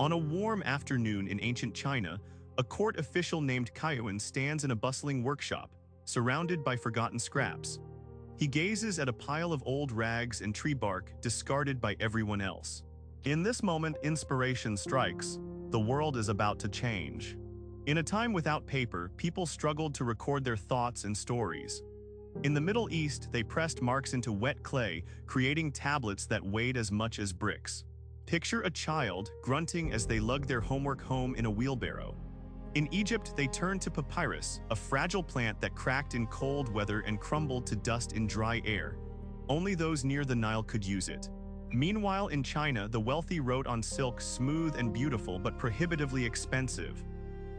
On a warm afternoon in ancient China, a court official named Kaiyuan stands in a bustling workshop, surrounded by forgotten scraps. He gazes at a pile of old rags and tree bark discarded by everyone else. In this moment, inspiration strikes. The world is about to change. In a time without paper, people struggled to record their thoughts and stories. In the Middle East, they pressed marks into wet clay, creating tablets that weighed as much as bricks. Picture a child grunting as they lug their homework home in a wheelbarrow. In Egypt, they turned to papyrus, a fragile plant that cracked in cold weather and crumbled to dust in dry air. Only those near the Nile could use it. Meanwhile, in China, the wealthy wrote on silk, smooth and beautiful but prohibitively expensive.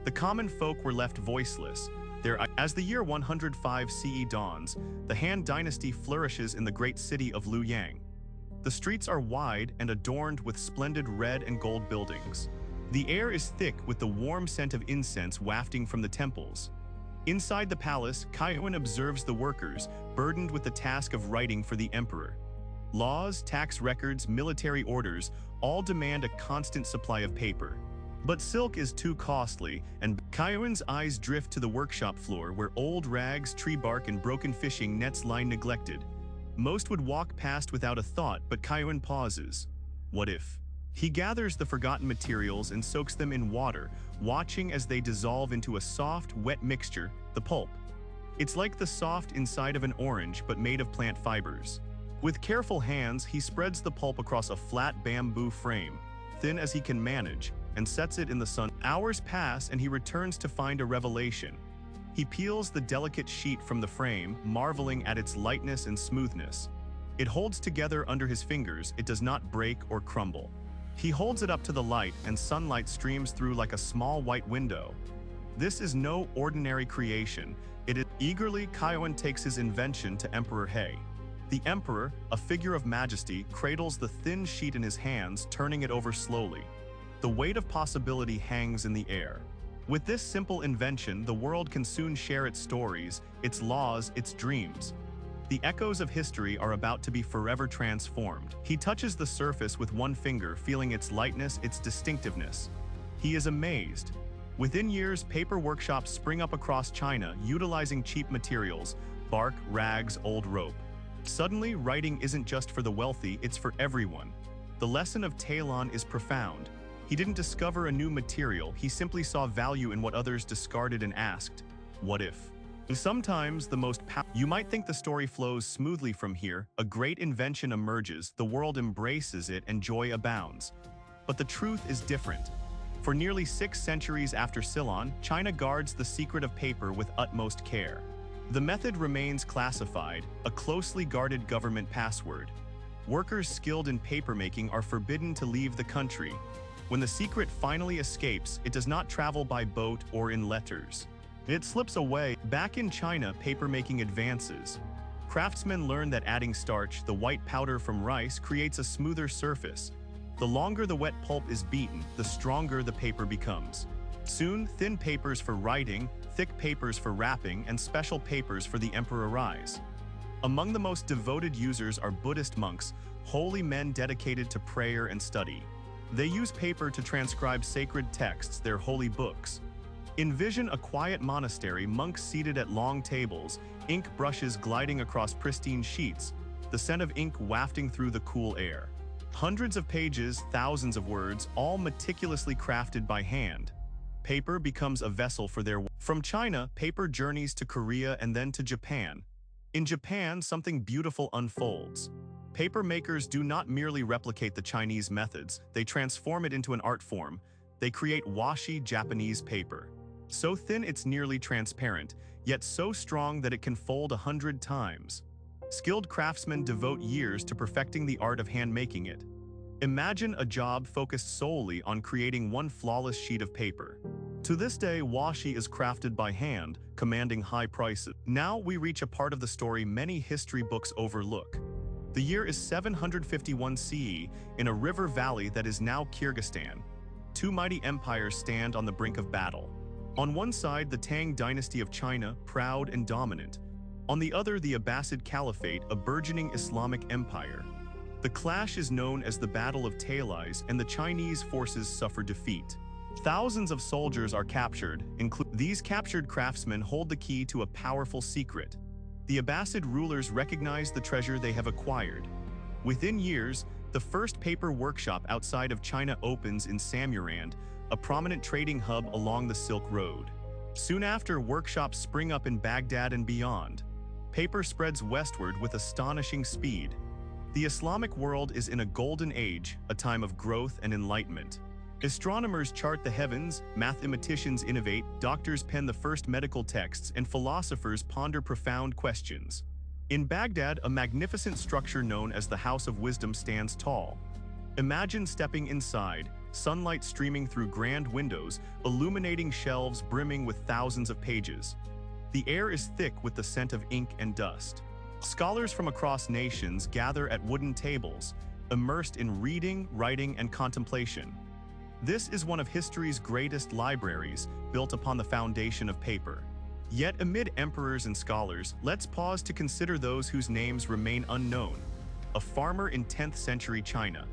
The common folk were left voiceless. As the year 105 CE dawns, the Han dynasty flourishes in the great city of Luoyang. The streets are wide and adorned with splendid red and gold buildings. The air is thick with the warm scent of incense wafting from the temples. Inside the palace, Kaiyuan observes the workers, burdened with the task of writing for the emperor. Laws, tax records, military orders all demand a constant supply of paper. But silk is too costly, and Kaiyuan's eyes drift to the workshop floor where old rags, tree bark, and broken fishing nets lie neglected. Most would walk past without a thought, but Kaiyuan pauses. What if? He gathers the forgotten materials and soaks them in water, watching as they dissolve into a soft, wet mixture, the pulp. It's like the soft inside of an orange, but made of plant fibers. With careful hands, he spreads the pulp across a flat bamboo frame, thin as he can manage, and sets it in the sun. Hours pass and he returns to find a revelation. He peels the delicate sheet from the frame, marveling at its lightness and smoothness. It holds together under his fingers, it does not break or crumble. He holds it up to the light and sunlight streams through like a small white window. This is no ordinary creation. Eagerly, Kaiyuan takes his invention to Emperor He. The emperor, a figure of majesty, cradles the thin sheet in his hands, turning it over slowly. The weight of possibility hangs in the air. With this simple invention, the world can soon share its stories, its laws, its dreams. The echoes of history are about to be forever transformed. He touches the surface with one finger, feeling its lightness, its distinctiveness. He is amazed. Within years, paper workshops spring up across China, utilizing cheap materials, bark, rags, old rope. Suddenly, writing isn't just for the wealthy, it's for everyone. The lesson of Talon is profound. He didn't discover a new material, he simply saw value in what others discarded and asked, what if? Sometimes the most You might think the story flows smoothly from here, a great invention emerges, the world embraces it, and joy abounds. But the truth is different. For nearly 6 centuries after Ceylon, China guards the secret of paper with utmost care. The method remains classified, a closely guarded government password. Workers skilled in papermaking are forbidden to leave the country. When the secret finally escapes, it does not travel by boat or in letters. It slips away. Back in China, papermaking advances. Craftsmen learn that adding starch, the white powder from rice, creates a smoother surface. The longer the wet pulp is beaten, the stronger the paper becomes. Soon, thin papers for writing, thick papers for wrapping, and special papers for the emperor arise. Among the most devoted users are Buddhist monks, holy men dedicated to prayer and study. They use paper to transcribe sacred texts, their holy books. Envision a quiet monastery, monks seated at long tables, ink brushes gliding across pristine sheets, the scent of ink wafting through the cool air. Hundreds of pages, thousands of words, all meticulously crafted by hand. Paper becomes a vessel for their work. From China, paper journeys to Korea and then to Japan. In Japan, something beautiful unfolds. Paper makers do not merely replicate the Chinese methods, they transform it into an art form. They create washi Japanese paper. So thin it's nearly transparent, yet so strong that it can fold 100 times. Skilled craftsmen devote years to perfecting the art of hand-making it. Imagine a job focused solely on creating one flawless sheet of paper. To this day, washi is crafted by hand, commanding high prices. Now we reach a part of the story many history books overlook. The year is 751 CE, in a river valley that is now Kyrgyzstan. 2 mighty empires stand on the brink of battle. On one side, the Tang dynasty of China, proud and dominant. On the other, the Abbasid Caliphate, a burgeoning Islamic empire. The clash is known as the Battle of Talais, and the Chinese forces suffer defeat. Thousands of soldiers are captured, these captured craftsmen hold the key to a powerful secret. The Abbasid rulers recognize the treasure they have acquired. Within years, the first paper workshop outside of China opens in Samarkand, a prominent trading hub along the Silk Road. Soon after, workshops spring up in Baghdad and beyond. Paper spreads westward with astonishing speed. The Islamic world is in a golden age, a time of growth and enlightenment. Astronomers chart the heavens, mathematicians innovate, doctors pen the first medical texts, and philosophers ponder profound questions. In Baghdad, a magnificent structure known as the House of Wisdom stands tall. Imagine stepping inside, sunlight streaming through grand windows, illuminating shelves brimming with thousands of pages. The air is thick with the scent of ink and dust. Scholars from across nations gather at wooden tables, immersed in reading, writing, and contemplation. This is one of history's greatest libraries, built upon the foundation of paper. Yet amid emperors and scholars, let's pause to consider those whose names remain unknown. A farmer in 10th century China,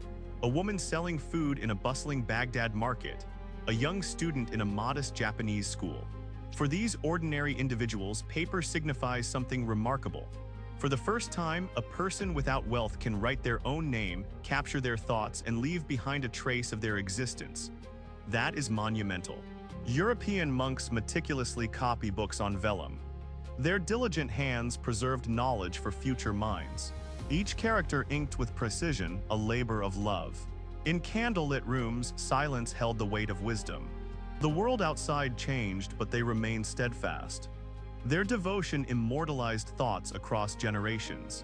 a woman selling food in a bustling Baghdad market, a young student in a modest Japanese school. For these ordinary individuals, paper signifies something remarkable. For the first time, a person without wealth can write their own name, capture their thoughts, and leave behind a trace of their existence. That is monumental. European monks meticulously copy books on vellum. Their diligent hands preserved knowledge for future minds. Each character inked with precision, a labor of love. In candlelit rooms, silence held the weight of wisdom. The world outside changed, but they remained steadfast. Their devotion immortalized thoughts across generations.